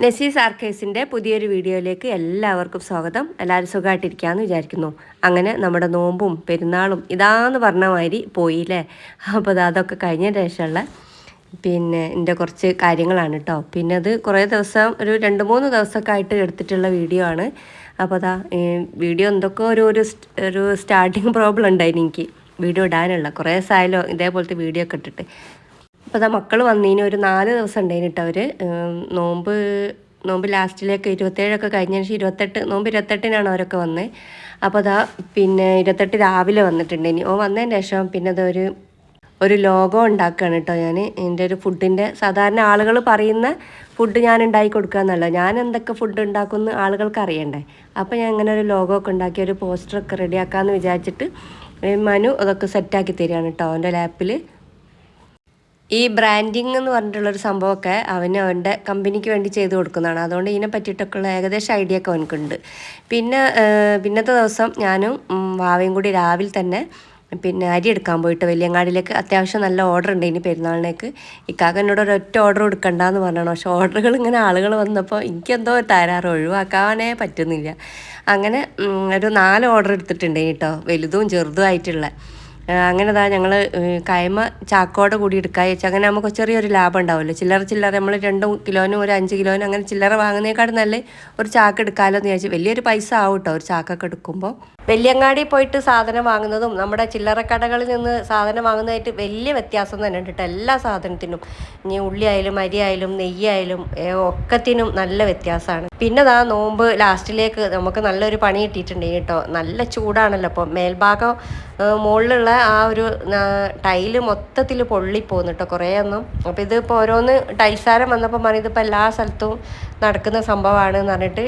നെസീസ് ആർക്കേഴ്സിൻ്റെ പുതിയൊരു വീഡിയോയിലേക്ക് എല്ലാവർക്കും സ്വാഗതം. എല്ലാവരും സുഖമായിട്ടിരിക്കാമെന്ന് വിചാരിക്കുന്നു. അങ്ങനെ നമ്മുടെ നോമ്പും പെരുന്നാളും ഇതാന്ന് പറഞ്ഞ മാതിരി പോയില്ലേ. അപ്പോൾ അതൊക്കെ കഴിഞ്ഞ ശേഷമുള്ള എൻ്റെ കുറച്ച് കാര്യങ്ങളാണ് കേട്ടോ. പിന്നെ അത് കുറേ ദിവസം ഒരു 2-3 ദിവസമൊക്കെ ആയിട്ട് എടുത്തിട്ടുള്ള വീഡിയോ ആണ്. അപ്പോൾ വീഡിയോ എന്തൊക്കെ ഒരു സ്റ്റാർട്ടിങ് പ്രോബ്ലം ഉണ്ടായിരുന്നു എനിക്ക് വീഡിയോ ഇടാനുള്ള. കുറേ ദിവസമായാലോ ഇതേപോലത്തെ വീഡിയോ ഒക്കെ ഇട്ടിട്ട്. അപ്പോൾ മക്കൾ വന്നതിന് ഒരു 4 ദിവസം ഉണ്ടായിന് കേട്ടോ. അവർ നോമ്പ് ലാസ്റ്റിലേക്ക് 27 കഴിഞ്ഞതിന് ശേഷം നോമ്പ് 28-നാണ് അവരൊക്കെ വന്നത്. അപ്പോൾ 28 രാവിലെ വന്നിട്ടുണ്ട്. ഇനി വന്നതിന് ശേഷം പിന്നെ ഒരു ലോഗോ ഉണ്ടാക്കുകയാണ് കേട്ടോ. ഞാൻ എൻ്റെ ഒരു ഫുഡിൻ്റെ സാധാരണ ആളുകൾ പറയുന്ന ഫുഡ് ഞാൻ ഉണ്ടാക്കി കൊടുക്കുക എന്നല്ല, ഞാൻ എന്തൊക്കെ ഫുഡ് ഉണ്ടാക്കുമെന്ന് ആളുകൾക്ക് അറിയണ്ടേ. അപ്പോൾ ഞാൻ ഇങ്ങനെ ഒരു ലോഗോ ഒക്കെ ഉണ്ടാക്കി ഒരു പോസ്റ്ററൊക്കെ റെഡിയാക്കാമെന്ന് വിചാരിച്ചിട്ട് മനു അതൊക്കെ സെറ്റാക്കി തരികയാണ് കേട്ടോ അവൻ്റെ ലാപ്പിൽ. ഈ ബ്രാൻഡിങ് എന്ന് പറഞ്ഞിട്ടുള്ളൊരു സംഭവമൊക്കെ അവൻ്റെ കമ്പനിക്ക് വേണ്ടി ചെയ്ത് കൊടുക്കുന്നതാണ്. അതുകൊണ്ട് ഇതിനെ പറ്റിയിട്ടൊക്കെയുള്ള ഏകദേശം ഐഡിയ ഒക്കെ അവനക്കുണ്ട്. പിന്നത്തെ ദിവസം ഞാനും വാവയും കൂടി രാവിലെ തന്നെ അരി എടുക്കാൻ പോയിട്ട് വലിയങ്ങാടിയിലേക്ക്. അത്യാവശ്യം നല്ല ഓർഡർ ഉണ്ട് ഇനി പെരുന്നാളിനേക്ക്. ഇക്കാക്ക എന്നോട് ഒരൊറ്റ ഓർഡർ എടുക്കണ്ടെന്ന് പറഞ്ഞാണ്. പക്ഷേ ഓർഡറുകൾ ഇങ്ങനെ ആളുകൾ വന്നപ്പോൾ എനിക്കെന്തോ തരാറ് ഒഴിവാക്കാനേ പറ്റുന്നില്ല. അങ്ങനെ ഒരു 4 ഓർഡർ എടുത്തിട്ടുണ്ട് കേട്ടോ, വലുതും ചെറുതുമായിട്ടുള്ള. അങ്ങനെ ഞങ്ങൾ കൈമ ചാക്കോടെ കൂടി എടുക്കുക വെച്ചാൽ അങ്ങനെ നമുക്ക് ചെറിയൊരു ലാഭം ഉണ്ടാവുമല്ലോ. ചില്ലറ നമ്മൾ 2 കിലോനും ഒരു 5 കിലോനും അങ്ങനെ ചില്ലറ വാങ്ങുന്നതിനേക്കാളും നല്ല ഒരു ചാക്ക് എടുക്കാമല്ലോ എന്ന് വിചാരിച്ചു. വലിയൊരു പൈസ ആവും കേട്ടോ ഒരു ചാക്കൊക്കെ എടുക്കുമ്പോൾ. വലിയങ്ങാടി പോയിട്ട് സാധനം വാങ്ങുന്നതും നമ്മുടെ ചില്ലറ കടകളിൽ നിന്ന് സാധനം വാങ്ങുന്നതായിട്ട് വലിയ വ്യത്യാസം തന്നെ ഉണ്ട് കേട്ടോ. എല്ലാ സാധനത്തിനും ഇനി ഉള്ളി ആയാലും അരി ആയാലും നെയ്യായാലും ഒക്കത്തിനും നല്ല വ്യത്യാസമാണ്. പിന്നെ നോമ്പ് ലാസ്റ്റിലേക്ക് നമുക്ക് നല്ലൊരു പണി കിട്ടിയിട്ടുണ്ട് കേട്ടോ. നല്ല ചൂടാണല്ലോ. അപ്പോൾ മേൽഭാഗം മുകളിലുള്ള ആ ഒരു ടൈല് മൊത്തത്തിൽ പൊള്ളിപ്പോകുന്നു കേട്ടോ കുറേ ഒന്നും. അപ്പോൾ ഇതിപ്പോൾ ഓരോന്ന് ടൈൽസാരം വന്നപ്പോൾ പറഞ്ഞത് ഇതിപ്പോൾ എല്ലാ സ്ഥലത്തും നടക്കുന്ന സംഭവമാണെന്ന് പറഞ്ഞിട്ട്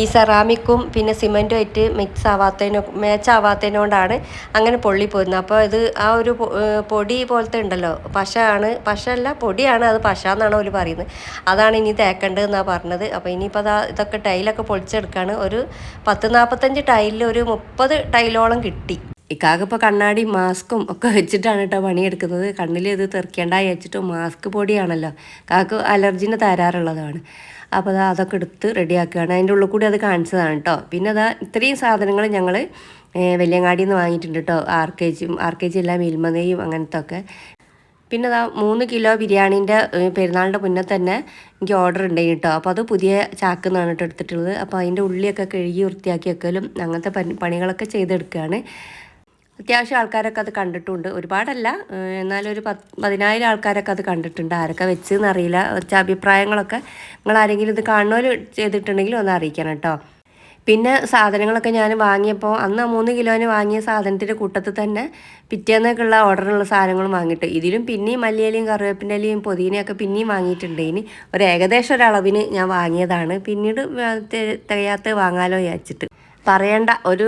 ഈ സെറാമിക്കും പിന്നെ സിമെൻറ്റും ആയിട്ട് മാച്ച് ആവാത്തതിനോണ്ടാണ് അങ്ങനെ പൊള്ളിപ്പോയിരുന്നത്. അപ്പോൾ ഇത് ആ ഒരു പൊടി പോലത്തെ ഉണ്ടല്ലോ, പശയല്ല പൊടിയാണ്, അത് പശ എന്നാണ് അവർ പറയുന്നത്. അതാണ് ഇനി തേക്കേണ്ടതെന്നാണ് പറഞ്ഞത്. അപ്പോൾ ഇനിയിപ്പോൾ ഇതൊക്കെ ടൈലൊക്കെ പൊളിച്ചെടുക്കുകയാണ്. ഒരു 10-45 ടൈലിൽ ഒരു 30 ടൈലോളം കിട്ടി. ഇക്കാക്കിപ്പോൾ കണ്ണാടി മാസ്കും ഒക്കെ വെച്ചിട്ടാണ് കേട്ടോ പണിയെടുക്കുന്നത്. കണ്ണിൽ ഇത് തെറിക്കേണ്ടായി വെച്ചിട്ട് മാസ്ക് പൊടിയാണല്ലോ, കാക്ക് അലർജിന് തരാറുള്ളതാണ്. അപ്പോൾ അതൊക്കെ എടുത്ത് റെഡിയാക്കുകയാണ്. അതിൻ്റെ ഉള്ളിൽ കൂടി അത് കാണിച്ചതാണ് കേട്ടോ. പിന്നെ ഇത്രയും സാധനങ്ങൾ ഞങ്ങൾ വലിയങ്ങാടിയിൽ നിന്ന് വാങ്ങിയിട്ടുണ്ട് കേട്ടോ. ആർ കെ ജി എല്ലാം മിൽമനെയും അങ്ങനത്തെ ഒക്കെ. പിന്നെ 3 കിലോ ബിരിയാണീൻ്റെ പെരുന്നാളിൻ്റെ മുന്നേ തന്നെ എനിക്ക് ഓർഡർ ഉണ്ടായി കേട്ടോ. അപ്പോൾ അത് പുതിയ ചാക്ക് എന്നാണ് കേട്ടോ എടുത്തിട്ടുള്ളത്. അപ്പോൾ അതിൻ്റെ ഉള്ളിയൊക്കെ കഴുകി വൃത്തിയാക്കി വെക്കലും അങ്ങനത്തെ പണികളൊക്കെ ചെയ്തെടുക്കുകയാണ്. അത്യാവശ്യം ആൾക്കാരൊക്കെ അത് കണ്ടിട്ടുണ്ട്, ഒരുപാടല്ല എന്നാലും ഒരു 10,000 ആൾക്കാരൊക്കെ അത് കണ്ടിട്ടുണ്ട്. ആരൊക്കെ വെച്ചെന്ന് അറിയില്ല. കുറച്ച് അഭിപ്രായങ്ങളൊക്കെ നിങ്ങൾ ആരെങ്കിലും ഇത് കാണുന്നവർ ചെയ്തിട്ടുണ്ടെങ്കിൽ ഒന്ന് അറിയിക്കണം കേട്ടോ. പിന്നെ സാധനങ്ങളൊക്കെ ഞാൻ വാങ്ങിയപ്പോൾ അന്ന് 3 കിലോന് വാങ്ങിയ സാധനത്തിൻ്റെ കൂട്ടത്തിൽ തന്നെ പിറ്റേന്നൊക്കെയുള്ള ഓർഡറിനുള്ള സാധനങ്ങളും വാങ്ങിയിട്ട് ഇതിലും പിന്നെയും മല്ലിയിലയും കറിവേപ്പിൻ്റെ ഇലയും പുതിനയൊക്കെ പിന്നെയും വാങ്ങിയിട്ടുണ്ട്. ഇനി ഒരു ഏകദേശം ഒരളവിന് ഞാൻ വാങ്ങിയതാണ്. പിന്നീട് തികയാത്ത വാങ്ങാലോ വിചാരിച്ചിട്ട്. പറയണ്ട, ഒരു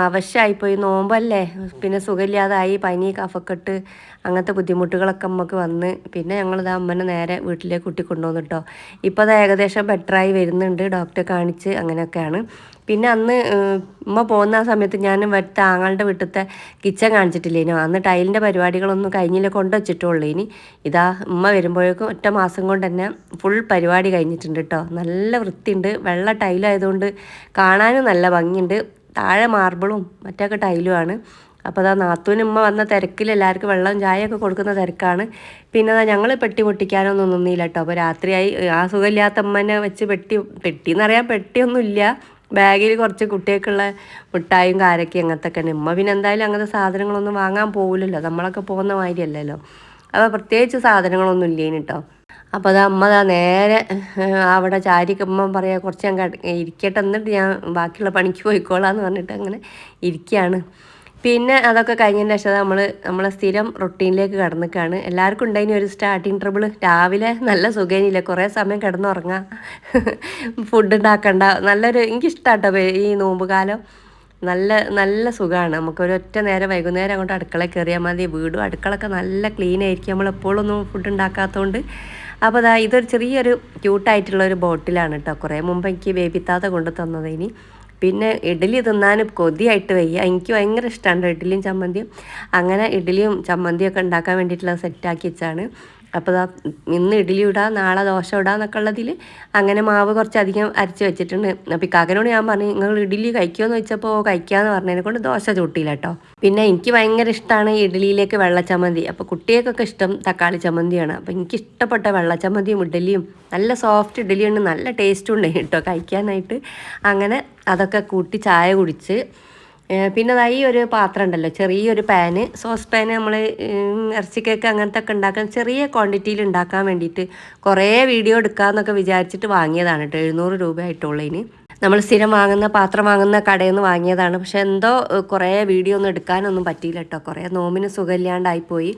അവശ്യമായിപ്പോയി. നോമ്പല്ലേ, പിന്നെ സുഖമില്ലാതായി, പനി കഫക്കെട്ട് അങ്ങനത്തെ ബുദ്ധിമുട്ടുകളൊക്കെ നമുക്ക് വന്ന് പിന്നെ ഞങ്ങളിത് അമ്മനെ നേരെ വീട്ടിലേക്ക് കൂട്ടിക്കൊണ്ടുവന്നു കേട്ടോ. ഇപ്പോൾ അത് ഏകദേശം ബെറ്ററായി വരുന്നുണ്ട്, ഡോക്ടറെ കാണിച്ച് അങ്ങനെയൊക്കെയാണ്. പിന്നെ അന്ന് ഉമ്മ പോകുന്ന ആ സമയത്ത് ഞാൻ ഇവിടുത്തെ ആങ്ങളുടെ വീട്ടിലത്തെ കിച്ചൺ കാണിച്ചിട്ടില്ലേനോ. അന്ന് ടൈലിൻ്റെ പരിപാടികളൊന്നും കഴിഞ്ഞില്ല, കൊണ്ടുവച്ചിട്ടുള്ളൂ. ഇനി ഉമ്മ വരുമ്പോഴേക്കും 1 മാസം കൊണ്ട് തന്നെ ഫുൾ പരിപാടി കഴിഞ്ഞിട്ടുണ്ട് കേട്ടോ. നല്ല വൃത്തിയുണ്ട്, വെള്ള ടൈലായതുകൊണ്ട് കാണാനും നല്ല ഭംഗിയുണ്ട്. താഴെ മാർബിളും മറ്റൊക്കെ ടൈലുമാണ്. അപ്പോൾ നാത്തൂനുമ്മ വന്ന തിരക്കിൽ എല്ലാവർക്കും വെള്ളം ചായയൊക്കെ കൊടുക്കുന്ന തിരക്കാണ്. പിന്നെ ഞങ്ങൾ പെട്ടി പൊട്ടിക്കാനൊന്നും നിന്നില്ല കേട്ടോ. അപ്പോൾ രാത്രിയായി. ആ സുഖമില്ലാത്ത അമ്മനെ വെച്ച് പെട്ടിയെന്നറിയാൻ പെട്ടിയൊന്നുമില്ല, ബാഗിൽ കുറച്ച് കുട്ടികൾക്കുള്ള മിഠായും കാരക്കയും അങ്ങനത്തെ ഒക്കെ. ഉമ്മ പിന്നെ എന്തായാലും അങ്ങനത്തെ സാധനങ്ങളൊന്നും വാങ്ങാൻ പോകില്ലല്ലോ, നമ്മളൊക്കെ പോകുന്ന മാതിരിയല്ലല്ലോ. അപ്പോൾ പ്രത്യേകിച്ച് സാധനങ്ങളൊന്നും ഇല്ലേന് കേട്ടോ. അപ്പോൾ അമ്മ നേരെ അവിടെ ചാരിക്കുമ്പം പറയാം കുറച്ച് ഞാൻ ഇരിക്കട്ടെ, എന്നിട്ട് ഞാൻ ബാക്കിയുള്ള പണിക്ക് പോയിക്കോളാന്ന് പറഞ്ഞിട്ട് അങ്ങനെ ഇരിക്കുകയാണ്. പിന്നെ അതൊക്കെ കഴിഞ്ഞതിന് ശേഷം നമ്മളെ സ്ഥിരം റൊട്ടീനിലേക്ക് കടന്നിക്കാണ്. എല്ലാവർക്കും ഉണ്ടായിന് ഒരു സ്റ്റാർട്ടിങ് ട്രബിൾ. രാവിലെ നല്ല സുഖേനില്ല, കുറേ സമയം കിടന്നുറങ്ങാം, ഫുഡ് ഉണ്ടാക്കണ്ട. എനിക്കിഷ്ടമാട്ടോ ഈ നോമ്പ് കാലം. നല്ല സുഖമാണ്. നമുക്കൊരൊറ്റ നേരം വൈകുന്നേരം അങ്ങോട്ട് അടുക്കളയിൽ കയറിയാൽ മതി. വീടും അടുക്കളൊക്കെ നല്ല ക്ലീൻ ആയിരിക്കും, നമ്മളെപ്പോഴൊന്നും ഫുഡ് ഉണ്ടാക്കാത്തതുകൊണ്ട്. അപ്പോൾ ഇതൊരു ചെറിയൊരു ക്യൂട്ടായിട്ടുള്ളൊരു ബോട്ടിലാണ് കേട്ടോ. കുറേ മുമ്പ് എനിക്ക് ബേബി താത്ത കൊണ്ട് തന്നതിന്. പിന്നെ ഇഡ്ഡലി തിന്നാൻ കൊതിയായിട്ട് വയ്യ. എനിക്ക് ഭയങ്കര ഇഷ്ടമാണ് ഇഡ്ഡലിയും ചമ്മന്തിയും. അങ്ങനെ ഇഡ്ഡലിയും ചമ്മന്തിയൊക്കെ ഉണ്ടാക്കാൻ വേണ്ടിയിട്ടുള്ള സെറ്റാക്കി വെച്ചാണ്. അപ്പോൾ ഇന്ന് ഇഡ്ഡലി ഇടാം, നാളെ ദോശ ഇടാം എന്നൊക്കെ ഉള്ളതിൽ അങ്ങനെ മാവ് കുറച്ചധികം അരച്ച് വെച്ചിട്ടുണ്ട്. അപ്പോൾ ഇക്കാക്കനോട് ഞാൻ പറഞ്ഞു നിങ്ങൾ ഇഡ്ഡലി കഴിക്കുമെന്ന് ചോദിച്ചപ്പോൾ കഴിക്കാമെന്ന് പറഞ്ഞതിനെ കൊണ്ട് ദോശ ചൂട്ടിയില്ല കേട്ടോ. പിന്നെ എനിക്ക് ഭയങ്കര ഇഷ്ടമാണ് ഇഡ്ഡലിയിലേക്ക് വെള്ളച്ചമ്മന്തി. അപ്പോൾ കുട്ടികൾക്കൊക്കെ ഇഷ്ടം തക്കാളി ചമ്മന്തിയാണ്. അപ്പോൾ എനിക്ക് ഇഷ്ടപ്പെട്ട വെള്ളച്ചമ്മന്തിയും ഇഡ്ഡലിയും നല്ല സോഫ്റ്റ് ഇഡ്ഡലിയുണ്ട്, നല്ല ടേസ്റ്റും ഉണ്ട് കേട്ടോ കഴിക്കാനായിട്ട്. അങ്ങനെ അതൊക്കെ കൂട്ടി ചായ കുടിച്ച് പിന്നെ ഈ ഒരു പാത്രം ഉണ്ടല്ലോ, ചെറിയൊരു പാന്, സോസ് പാന്, നമ്മൾ ഇറച്ചിക്കേക്ക് അങ്ങനത്തെ ഒക്കെ ഉണ്ടാക്കാൻ ചെറിയ ക്വാണ്ടിറ്റിയിൽ ഉണ്ടാക്കാൻ വേണ്ടിയിട്ട് കുറേ വീഡിയോ എടുക്കാമെന്നൊക്കെ വിചാരിച്ചിട്ട് വാങ്ങിയതാണ് കേട്ടോ. 700 രൂപ ആയിട്ടുള്ളതിന്. നമ്മൾ സ്ഥിരം വാങ്ങുന്ന പാത്രം വാങ്ങുന്ന കടയിൽ നിന്ന് വാങ്ങിയതാണ്. പക്ഷെ എന്തോ കുറേ വീഡിയോ ഒന്നും എടുക്കാനൊന്നും പറ്റിയില്ല കേട്ടോ. കുറേ നോമ്പിന് സുഖമില്ലാണ്ടായിപ്പോയി.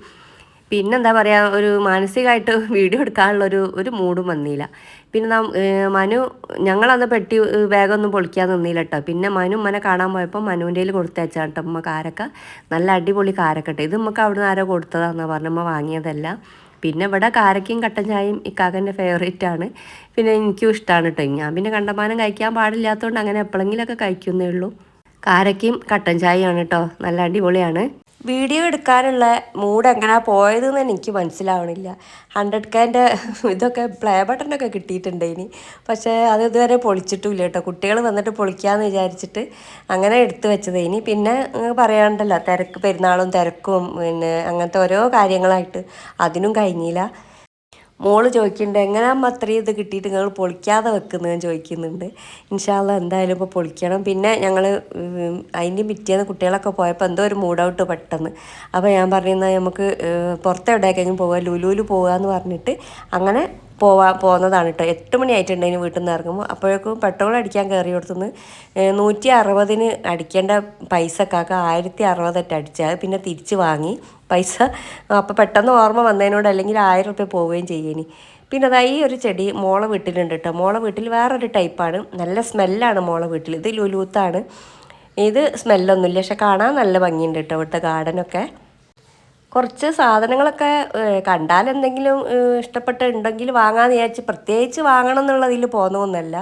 പിന്നെന്താ പറയുക, ഒരു മാനസികമായിട്ട് വീഡിയോ എടുക്കാനുള്ളൊരു മൂഡും വന്നില്ല. പിന്നെ മനു ഞങ്ങളന്ന് പെട്ടി ബാഗൊന്നും പൊളിക്കാൻ നിന്നില്ല കേട്ടോ. പിന്നെ മനു ഉമ്മനെ കാണാൻ പോയപ്പോൾ മനുവിൻ്റെ കയ്യിൽ കൊടുത്തയച്ചാണ് കേട്ടോ ഉമ്മ കാരക്ക. നല്ല അടിപൊളി കാരക്കട്ടെ. ഇത് നമുക്ക് അവിടെ നിന്ന് ആരോ കൊടുത്തതാണെന്നാണ് പറഞ്ഞമ്മ, വാങ്ങിയതല്ല. പിന്നെ ഇവിടെ കാരക്കയും കട്ടൻ ചായയും ഇക്കാക്കൻ്റെ ഫേവറേറ്റാണ്. പിന്നെ എനിക്കും ഇഷ്ടമാണ് കേട്ടോ. ഞാൻ പിന്നെ കണ്ടമാനം കഴിക്കാൻ പാടില്ലാത്തതുകൊണ്ട് അങ്ങനെ എപ്പോഴെങ്കിലുമൊക്കെ കഴിക്കുന്നേ ഉള്ളൂ. കാരക്കയും കട്ടൻ ചായയാണ് കേട്ടോ, നല്ല അടിപൊളിയാണ്. വീഡിയോ എടുക്കാനുള്ള മൂഡ് എങ്ങനെയാണ് പോയതെന്ന് എനിക്ക് മനസ്സിലാവണില്ല. 100Kൻ്റെ ഇതൊക്കെ പ്ലേ ബട്ടണൊക്കെ കിട്ടിയിട്ടുണ്ട് ഇനി, പക്ഷേ അത് ഇതുവരെ പൊളിച്ചിട്ടുമില്ല കേട്ടോ. കുട്ടികൾ വന്നിട്ട് പൊളിക്കാമെന്ന് വിചാരിച്ചിട്ട് അങ്ങനെ എടുത്തു വെച്ചത്. ഇനി പിന്നെ പറയാണ്ടല്ലോ, പെരുന്നാളും തിരക്കും പിന്നെ അങ്ങനത്തെ ഓരോ കാര്യങ്ങളായിട്ട് അതിനും കഴിഞ്ഞില്ല. മോള് ചോദിക്കുന്നുണ്ട് എങ്ങനെയാകുമ്പോൾ അത്രയും ഇത് കിട്ടിയിട്ട് നിങ്ങൾ പൊളിക്കാതെ വെക്കുന്നതെന്ന് ചോദിക്കുന്നുണ്ട്. ഇൻഷാ അല്ലാഹ് എന്തായാലും ഇപ്പോൾ പൊളിക്കണം. പിന്നെ ഞങ്ങൾ അതിൻ്റെ പിറ്റേന്ന് കുട്ടികളൊക്കെ പോയപ്പോൾ എന്തോ ഒരു മൂഡ് ഔട്ട് പെട്ടെന്ന്. അപ്പോൾ ഞാൻ പറയുന്നത് നമുക്ക് പുറത്തെവിടേക്കെങ്കിലും പോവുക, ലുലുവിൽ പോകുക എന്ന് പറഞ്ഞിട്ട് അങ്ങനെ പോകുന്നതാണ് കേട്ടോ. 8 മണി ആയിട്ടുണ്ടെങ്കിൽ വീട്ടിൽ നിന്ന് ഇറങ്ങുമ്പോൾ. അപ്പോഴേക്കും പെട്രോൾ അടിക്കാൻ കയറി കൊടുത്തുനിന്ന് 160 അടിക്കേണ്ട പൈസ കാക്ക 1060 അടിച്ചത്. പിന്നെ തിരിച്ച് വാങ്ങി പൈസ. അപ്പോൾ പെട്ടെന്ന് ഓർമ്മ വന്നതിനോട്, അല്ലെങ്കിൽ 1000 രൂപ പോവുകയും ചെയ്യേനി. പിന്നെ അതാ ഈ ഒരു ചെടി മോളെ വീട്ടിലുണ്ട് കേട്ടോ. മോളെ വീട്ടിൽ വേറൊരു ടൈപ്പാണ്, നല്ല സ്മെല്ലാണ് മോളെ വീട്ടിൽ. ഇത് ലുലൂത്താണ്. ഇത് സ്മെല്ലൊന്നുമില്ല, പക്ഷെ കാണാൻ നല്ല ഭംഗിയുണ്ട് കേട്ടോ ഇവിടുത്തെ ഗാർഡനൊക്കെ. കുറച്ച് സാധനങ്ങളൊക്കെ കണ്ടാൽ എന്തെങ്കിലും ഇഷ്ടപ്പെട്ടുണ്ടെങ്കിൽ വാങ്ങാമെന്ന് വിചാരിച്ച് പ്രത്യേകിച്ച് വാങ്ങണം എന്നുള്ളതിൽ പോകുന്നതൊന്നുമല്ല.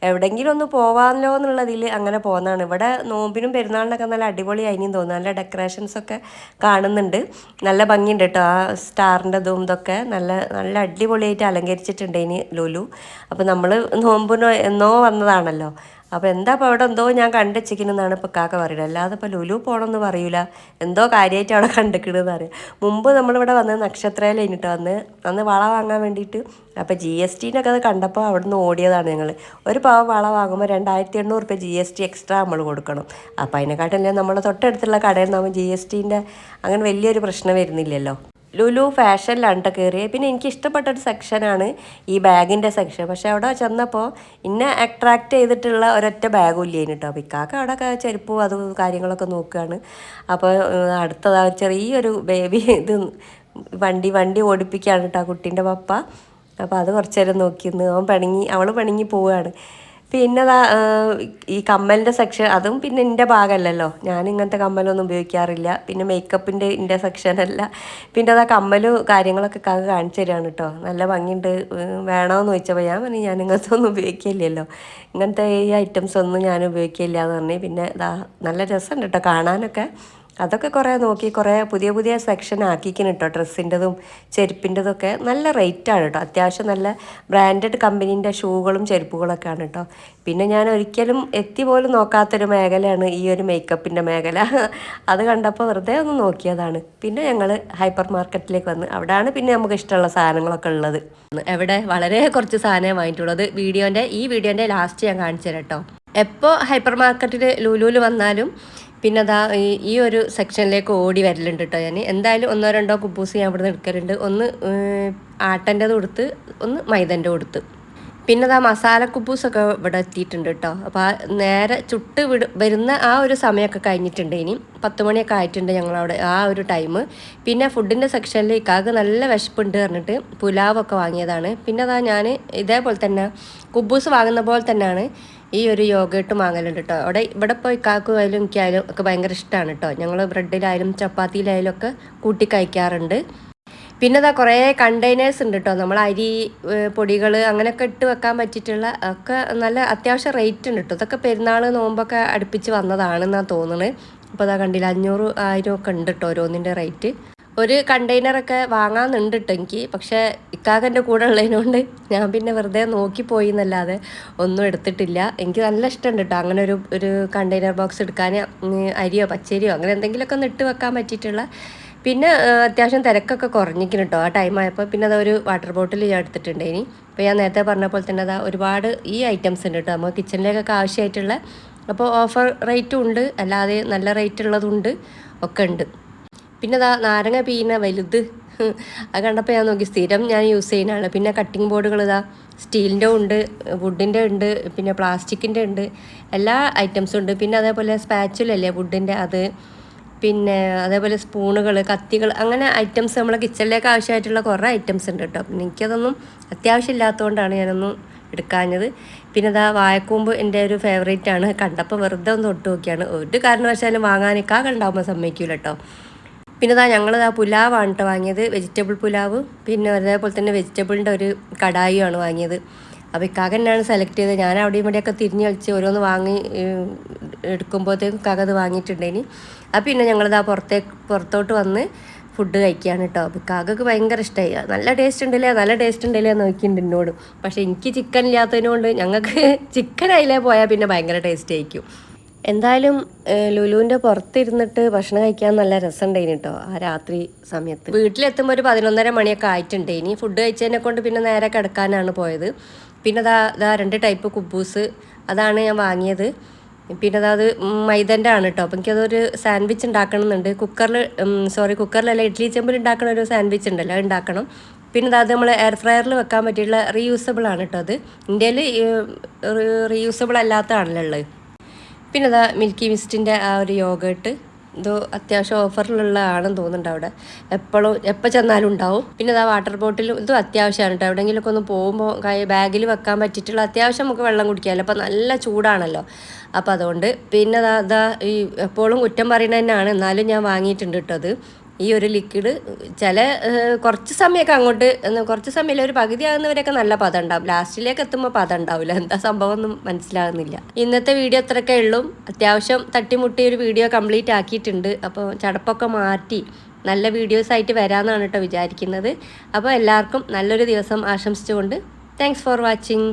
എവിടെയെങ്കിലും ഒന്ന് പോവാമല്ലോ എന്നുള്ളതിൽ അങ്ങനെ പോകുന്നതാണ്. ഇവിടെ നോമ്പിനും പെരുന്നാളിനൊക്കെ നല്ല അടിപൊളിയായിനും തോന്നുന്നു. നല്ല ഡെക്കറേഷൻസൊക്കെ കാണുന്നുണ്ട്, നല്ല ഭംഗിയുണ്ട് കേട്ടോ. ആ സ്റ്റാറിൻ്റെ ഇതും ഇതൊക്കെ നല്ല നല്ല അടിപൊളിയായിട്ട് അലങ്കരിച്ചിട്ടുണ്ട് ഇനി ലുലു. അപ്പോൾ നമ്മൾ നോമ്പിന് എന്നോ വന്നതാണല്ലോ. അപ്പോൾ എന്താ ഇപ്പോൾ അവിടെ എന്തോ ഞാൻ കണ്ടുവച്ചിരിക്കുന്നതെന്നാണ് ഇപ്പോൾ കാക്ക പറയുന്നത്. അല്ലാതെ ഇപ്പോൾ ലുലു പോകണമെന്ന് പറയൂല, എന്തോ കാര്യമായിട്ട് അവിടെ കണ്ടിക്കണമെന്ന് അറിയാം. മുമ്പ് നമ്മളിവിടെ വന്നത് നക്ഷത്രയിൽ കഴിഞ്ഞിട്ട് അന്ന് വള വാങ്ങാൻ വേണ്ടിയിട്ട്. അപ്പോൾ GSTൻ്റെ ഒക്കെ അത് കണ്ടപ്പോൾ അവിടെ നിന്ന് ഓടിയതാണ് ഞങ്ങൾ. ഒരു പാവം വള വാങ്ങുമ്പോൾ 2800 GST എക്സ്ട്രാ നമ്മൾ കൊടുക്കണം. അപ്പോൾ അതിനെക്കാട്ടില്ലേ നമ്മൾ തൊട്ടടുത്തുള്ള കടയിൽ നിന്നാകുമ്പോൾ GSTൻ്റെ അങ്ങനെ വലിയൊരു പ്രശ്നം വരുന്നില്ലല്ലോ. ലുലു ഫാഷനിലാണ് കേട്ടോ കയറിയത്. പിന്നെ എനിക്ക് ഇഷ്ടപ്പെട്ടൊരു സെക്ഷനാണ് ഈ ബാഗിൻ്റെ സെക്ഷൻ. പക്ഷെ അവിടെ ചെന്നപ്പോൾ ഇന്നെ അട്രാക്റ്റ് ചെയ്തിട്ടുള്ള ഒരൊറ്റ ബാഗും ഇല്ലേന് കേട്ടോ. അപ്പോൾ ഇക്കാക്ക അവിടെ ചെരുപ്പും അതും കാര്യങ്ങളൊക്കെ നോക്കുകയാണ്. അപ്പോൾ അടുത്തതാ ചെറിയൊരു ബേബി ഇത് വണ്ടി ഓടിപ്പിക്കുകയാണ് കേട്ടോ കുട്ടീൻ്റെ പപ്പ. അപ്പോൾ അത് കുറച്ച് നേരം നോക്കിയിരുന്നു. അവൾ പിണങ്ങി പോവുകയാണ്. പിന്നെ ഈ കമ്മലിൻ്റെ സെക്ഷൻ, അതും പിന്നെ എൻ്റെ ഭാഗമല്ലല്ലോ, ഞാൻ ഇങ്ങനത്തെ കമ്മലൊന്നും ഉപയോഗിക്കാറില്ല. പിന്നെ മേക്കപ്പിൻ്റെ എൻ്റെ സെക്ഷനല്ല. പിന്നെ കമ്മൽ കാര്യങ്ങളൊക്കെ കാണിച്ചു തരികയാണ് കേട്ടോ. നല്ല ഭംഗിയുണ്ട്, വേണമെന്ന് ചോദിച്ചപ്പോൾ ഞാൻ പറഞ്ഞു ഞാൻ ഇങ്ങനത്തെ ഒന്നും ഉപയോഗിക്കില്ലല്ലോ, ഇങ്ങനത്തെ ഈ ഐറ്റംസ് ഒന്നും ഞാൻ ഉപയോഗിക്കില്ല എന്ന് പറഞ്ഞു. പിന്നെ നല്ല രസമുണ്ട് കേട്ടോ കാണാനൊക്കെ. അതൊക്കെ കുറേ നോക്കി, കുറേ പുതിയ സെക്ഷൻ ആക്കിക്കുന്നു കേട്ടോ. ഡ്രസ്സിൻ്റെതും ചെരുപ്പിൻ്റെതൊക്കെ നല്ല റേറ്റാണ് കേട്ടോ. അത്യാവശ്യം നല്ല ബ്രാൻഡഡ് കമ്പനീൻ്റെ ഷൂകളും ചെരുപ്പുകളൊക്കെയാണ് കേട്ടോ. പിന്നെ ഞാൻ ഒരിക്കലും എത്തി പോലും നോക്കാത്തൊരു മേഖലയാണ് ഈ ഒരു മേക്കപ്പിൻ്റെ മേഖല. അത് കണ്ടപ്പോൾ വെറുതെ ഒന്ന് നോക്കിയതാണ്. പിന്നെ ഞങ്ങൾ ഹൈപ്പർ മാർക്കറ്റിലേക്ക് വന്ന് അവിടെയാണ് പിന്നെ നമുക്ക് ഇഷ്ടമുള്ള സാധനങ്ങളൊക്കെ ഉള്ളത്. എവിടെ വളരെ കുറച്ച് സാധനമേ വാങ്ങിയിട്ടുള്ളത്. ഈ വീഡിയോൻ്റെ ലാസ്റ്റ് ഞാൻ കാണിച്ചു തരാം കേട്ടോ. എപ്പോൾ ഹൈപ്പർ മാർക്കറ്റിൽ ലുലുവിൽ വന്നാലും പിന്നെ ഈ ഒരു സെക്ഷനിലേക്ക് ഓടി വരലുണ്ട് കേട്ടോ. ഞാൻ എന്തായാലും 1-2 കുബൂസ് ഞാൻ ഇവിടെ നിന്ന് എടുക്കലുണ്ട്. ഒന്ന് ആട്ടൻ്റെത് കൊടുത്ത്, ഒന്ന് മൈദൻ്റെ കൊടുത്ത്. പിന്നെ മസാല കുബൂസൊക്കെ ഇവിടെ എത്തിയിട്ടുണ്ട് കേട്ടോ. അപ്പോൾ നേരെ ചുട്ട് വരുന്ന ആ ഒരു സമയമൊക്കെ കഴിഞ്ഞിട്ടുണ്ട്. ഇനി 10 മണിയൊക്കെ ആയിട്ടുണ്ട് ഞങ്ങളവിടെ ആ ഒരു ടൈം. പിന്നെ ഫുഡിൻ്റെ സെക്ഷനിൽ ഇക്കാക്ക് നല്ല വിശപ്പുണ്ട് പറഞ്ഞിട്ട് പുലാവൊക്കെ വാങ്ങിയതാണ്. പിന്നെ ഞാൻ ഇതേപോലെ തന്നെ കുബൂസ് വാങ്ങുന്ന പോലെ തന്നെയാണ് ഈ ഒരു യോഗേട്ട് വാങ്ങലുണ്ട് കേട്ടോ. ഇവിടെ ഇപ്പോൾ ഇക്കാക്കും ആയാലും എനിക്കായാലും ഒക്കെ ഭയങ്കര ഇഷ്ടമാണ് കേട്ടോ. ഞങ്ങൾ ബ്രെഡിലായാലും ചപ്പാത്തിയിലായാലും ഒക്കെ കൂട്ടി കഴിക്കാറുണ്ട്. പിന്നെ കുറേ കണ്ടെയ്നേഴ്സ് ഉണ്ട് കേട്ടോ. നമ്മൾ അരി പൊടികൾ അങ്ങനെയൊക്കെ ഇട്ട് വെക്കാൻ പറ്റിയിട്ടുള്ള ഒക്കെ നല്ല അത്യാവശ്യം റേറ്റ് ഉണ്ട് കേട്ടോ. ഇതൊക്കെ പെരുന്നാൾ നോമ്പൊക്കെ അടുപ്പിച്ച് വന്നതാണെന്നാണ് തോന്നുന്നത്. അപ്പോൾ കണ്ടില്ല 500-1000 ഒക്കെ ഉണ്ട് കേട്ടോ ഓരോന്നിൻ്റെ റേറ്റ്. ഒരു കണ്ടെയ്നറൊക്കെ വാങ്ങാമെന്നുണ്ട് കേട്ടോ എനിക്ക്. പക്ഷേ ഇക്കാക്കൻ്റെ കൂടെ ഉള്ളതിനോണ്ട് ഞാൻ പിന്നെ വെറുതെ നോക്കിപ്പോയി എന്നല്ലാതെ ഒന്നും എടുത്തിട്ടില്ല. എനിക്ക് നല്ല ഇഷ്ടമുണ്ട് കേട്ടോ അങ്ങനെ ഒരു കണ്ടെയ്നർ ബോക്സ് എടുക്കാൻ. അരിയോ പച്ചരിയോ അങ്ങനെ എന്തെങ്കിലുമൊക്കെ ഒന്ന് ഇട്ട് വെക്കാൻ പറ്റിയിട്ടുള്ള. പിന്നെ അത്യാവശ്യം തിരക്കൊക്കെ കുറഞ്ഞിരിക്കണം കേട്ടോ ആ ടൈം ആയപ്പോൾ. പിന്നെ അതൊരു വാട്ടർ ബോട്ടിൽ ഞാൻ എടുത്തിട്ടുണ്ട്. ഇനി ഇപ്പോൾ ഞാൻ നേരത്തെ പറഞ്ഞ പോലെ തന്നെ അതാ ഒരുപാട് ഈ ഐറ്റംസ് ഉണ്ട് കേട്ടോ നമ്മൾ കിച്ചണിലേക്കൊക്കെ ആവശ്യമായിട്ടുള്ള. അപ്പോൾ ഓഫർ റേറ്റും ഉണ്ട്, അല്ലാതെ നല്ല റേറ്റ് ഉള്ളതുണ്ട്, ഒക്കെ ഉണ്ട്. പിന്നെ അതാ നാരങ്ങ പീന വലുത് അത് കണ്ടപ്പോൾ ഞാൻ നോക്കി. സ്ഥിരം ഞാൻ യൂസ് ചെയ്യുന്നതാണ്. പിന്നെ കട്ടിംഗ് ബോർഡുകൾ ഇതാ സ്റ്റീലിൻ്റെ ഉണ്ട്, വുഡിൻ്റെ ഉണ്ട്, പിന്നെ പ്ലാസ്റ്റിക്കിൻ്റെ ഉണ്ട്, എല്ലാ ഐറ്റംസും ഉണ്ട്. പിന്നെ അതേപോലെ സ്പാച്ചുലല്ലേ വുഡിൻ്റെ അത്, പിന്നെ അതേപോലെ സ്പൂണുകൾ, കത്തികൾ, അങ്ങനെ ഐറ്റംസ് നമ്മളെ കിച്ചണിലേക്ക് ആവശ്യമായിട്ടുള്ള കുറേ ഐറ്റംസ് ഉണ്ട് കേട്ടോ. പിന്നെ എനിക്കതൊന്നും അത്യാവശ്യമില്ലാത്തതുകൊണ്ടാണ് ഞാനൊന്നും എടുക്കാഞ്ഞത്. പിന്നെ ഇതാ വാഴക്കൂമ്പ് എൻ്റെ ഒരു ഫേവറേറ്റ് ആണ്. കണ്ടപ്പോൾ വെറുതെ ഒന്ന് തൊട്ട് നോക്കിയാണ്. ഒരു കാരണവശാലും വാങ്ങാനൊക്കെ ഉണ്ടാകുമ്പോൾ സമ്മതിക്കൂല കേട്ടോ. പിന്നെ ഇതാ ഞങ്ങളിതാ പുലാവാണ് കേട്ടോ വാങ്ങിയത്, വെജിറ്റബിൾ പുലാവ്. പിന്നെ അതേപോലെ തന്നെ വെജിറ്റബിളിൻ്റെ ഒരു കടായിയാണ് വാങ്ങിയത്. അപ്പോൾ ഇക്കാക്ക തന്നെയാണ് സെലക്ട് ചെയ്തത്. ഞാൻ അവിടെയും ഇവിടെയൊക്കെ തിരിഞ്ഞ് കളിച്ച് ഓരോന്ന് വാങ്ങി എടുക്കുമ്പോഴത്തേക്കും ഇക്കാക്ക അത് വാങ്ങിയിട്ടുണ്ടേനി. അപ്പോൾ പിന്നെ ഞങ്ങളിതാ പുറത്തോട്ട് വന്ന് ഫുഡ് കഴിക്കുകയാണ് കേട്ടോ. അപ്പോൾ ഇക്കാക്കക്ക് ഭയങ്കര ഇഷ്ടമായി. നല്ല ടേസ്റ്റ് ഉണ്ടല്ലേ, നല്ല ടേസ്റ്റ് ഉണ്ടല്ലേ എന്ന് നോക്കിയിട്ടുണ്ട് എന്നോട്. പക്ഷേ എനിക്ക് ചിക്കൻ ഇല്ലാത്തതിനോണ്ട് ഞങ്ങൾക്ക് ചിക്കൻ അതിലേ പോയാൽ പിന്നെ ഭയങ്കര ടേസ്റ്റ് ആയിരിക്കും. എന്തായാലും ലുലുവിൻ്റെ പുറത്തിരുന്നിട്ട് ഭക്ഷണം കഴിക്കാൻ നല്ല രസമുണ്ടായിന് കേട്ടോ ആ രാത്രി സമയത്ത്. വീട്ടിലെത്തുമ്പോൾ ഒരു 11:30 മണിയൊക്കെ ആയിട്ടുണ്ട്. ഇനി ഫുഡ് കഴിച്ചതിനെ കൊണ്ട് പിന്നെ നേരെ കിടക്കാനാണ് പോയത്. പിന്നെ ഇതാ 2 ടൈപ്പ് കുബൂസ് അതാണ് ഞാൻ വാങ്ങിയത്. പിന്നെ അത് മൈദൻ്റെ ആണ് കേട്ടോ. അപ്പം എനിക്കതൊരു സാൻഡ്വിച്ച് ഉണ്ടാക്കണമെന്നുണ്ട്. കുക്കറിലല്ല, ഇഡ്ഡലി ചെമ്പിൽ ഉണ്ടാക്കണ ഒരു സാൻഡ്വിച്ച് ഉണ്ടല്ലോ, അത് ഉണ്ടാക്കണം. പിന്നെ അത് നമ്മൾ എയർ ഫ്രയറിൽ വെക്കാൻ പറ്റിയുള്ള റീയൂസബിൾ ആണ് കേട്ടോ. അത് ഇന്ത്യയിൽ റീയൂസബിൾ അല്ലാത്തതാണല്ലോ ഉള്ളത്. പിന്നെ അതാ മിൽക്കി മിസ്റ്റിൻ്റെ ആ ഒരു യോഗേട്ട്, ഇത് അത്യാവശ്യം ഓഫറിലുള്ളതാണെന്ന് തോന്നുന്നുണ്ട് അവിടെ. എപ്പോൾ ചെന്നാലും ഉണ്ടാവും. പിന്നെ അതാ വാട്ടർ ബോട്ടിലും ഇതും അത്യാവശ്യമാണ് കേട്ടോ. എവിടെയെങ്കിലുമൊക്കെ ഒന്ന് പോകുമ്പോൾ ബാഗിൽ വെക്കാൻ പറ്റിയിട്ടുള്ള അത്യാവശ്യം നമുക്ക് വെള്ളം കുടിക്കാമല്ലോ. അപ്പോൾ നല്ല ചൂടാണല്ലോ, അപ്പോൾ അതുകൊണ്ട്. പിന്നെ അതാ ഈ എപ്പോഴും കുറ്റം പറയുന്നത് തന്നെയാണ്, എന്നാലും ഞാൻ വാങ്ങിയിട്ടുണ്ട് കേട്ടോ അത്. ഈ ഒരു ലിക്വിഡ് കുറച്ച് സമയമൊക്കെ അങ്ങോട്ട്, കുറച്ച് സമയമില്ല, ഒരു പകുതി ആകുന്നവരൊക്കെ നല്ല പദം ഉണ്ടാവും. ലാസ്റ്റിലേക്ക് എത്തുമ്പോൾ പദം ഉണ്ടാവില്ല. എന്താ സംഭവം ഒന്നും മനസ്സിലാകുന്നില്ല. ഇന്നത്തെ വീഡിയോ അത്രയൊക്കെ ഉള്ളൂ. അത്യാവശ്യം തട്ടിമുട്ടി ഒരു വീഡിയോ കംപ്ലീറ്റ് ആക്കിയിട്ടുണ്ട്. അപ്പോൾ ചടപ്പൊക്കെ മാറ്റി നല്ല വീഡിയോസായിട്ട് വരാമെന്നാണ് കേട്ടോ വിചാരിക്കുന്നത്. അപ്പോൾ എല്ലാവർക്കും നല്ലൊരു ദിവസം ആശംസിച്ചുകൊണ്ട് താങ്ക്സ് ഫോർ വാച്ചിങ്.